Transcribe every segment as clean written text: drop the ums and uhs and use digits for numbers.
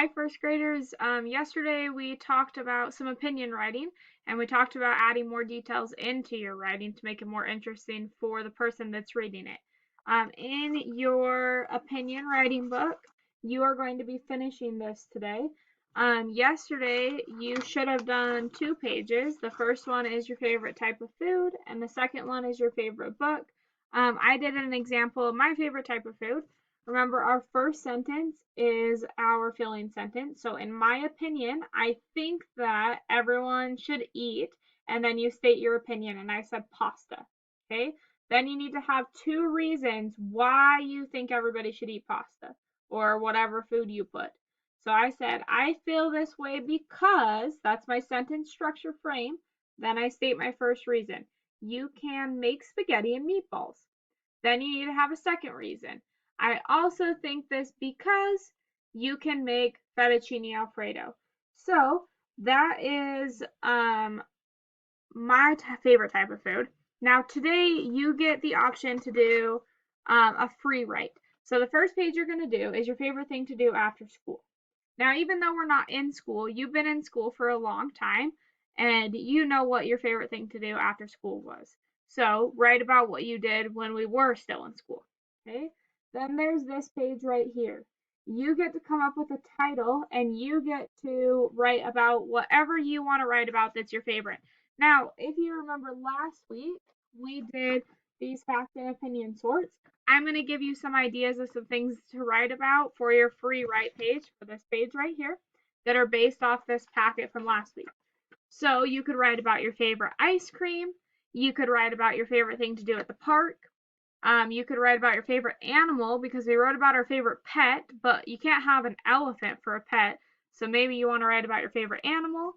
Hi, first graders. Yesterday we talked about some opinion writing and we talked about adding more details into your writing to make it more interesting for the person that's reading it. In your opinion writing book, you are going to be finishing this today. Yesterday you should have done 2 pages. The first one is your favorite type of food, and the second one is your favorite book. I did an example of my favorite type of food. Remember, our first sentence is our filling sentence. So, in my opinion, I think that everyone should eat, and then you state your opinion, and I said pasta. Okay? Then you need to have 2 reasons why you think everybody should eat pasta or whatever food you put. So, I said, I feel this way because that's my sentence structure frame. Then I state my first reason. You can make spaghetti and meatballs. Then you need to have a second reason. I also think this because you can make fettuccine alfredo. So that is my favorite type of food. Now today you get the option to do a free write. So the first page you're going to do is your favorite thing to do after school. Now, even though we're not in school, you've been in school for a long time and you know what your favorite thing to do after school was. So, write about what you did when we were still in school. Okay? Then there's this page right here. You get to come up with a title and you get to write about whatever you want to write about that's your favorite. Now, if you remember last week, we did these fact and opinion sorts. I'm going to give you some ideas of some things to write about for your free write page for this page right here that are based off this packet from last week. So you could write about your favorite ice cream. You could write about your favorite thing to do at the park. You could write about your favorite animal because we wrote about our favorite pet, but you can't have an elephant for a pet. So maybe you want to write about your favorite animal.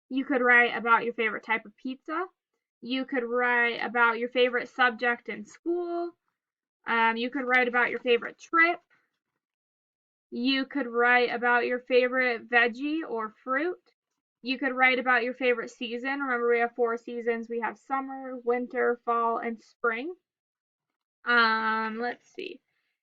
You could write about your favorite type of pizza. You could write about your favorite subject in school. You could write about your favorite trip. You could write about your favorite veggie or fruit. You could write about your favorite season. Remember, we have 4 seasons. We have summer, winter, fall, and spring. Let's see.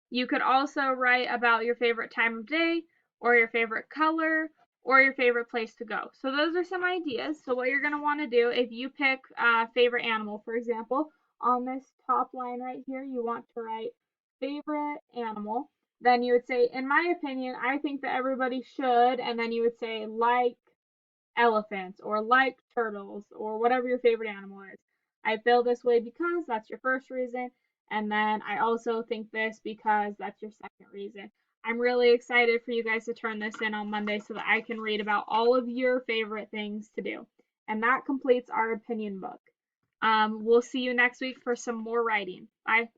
You could also write about your favorite time of day, or your favorite color, or your favorite place to go. So those are some ideas. So what you're going to want to do, if you pick favorite animal, for example, on this top line right here, you want to write favorite animal. Then you would say, in my opinion, I think that everybody should, and then you would say like elephants or like turtles or whatever your favorite animal is. I feel this way because that's your first reason. And then I also think this because that's your second reason. I'm really excited for you guys to turn this in on Monday so that I can read about all of your favorite things to do. And that completes our opinion book. We'll see you next week for some more writing. Bye.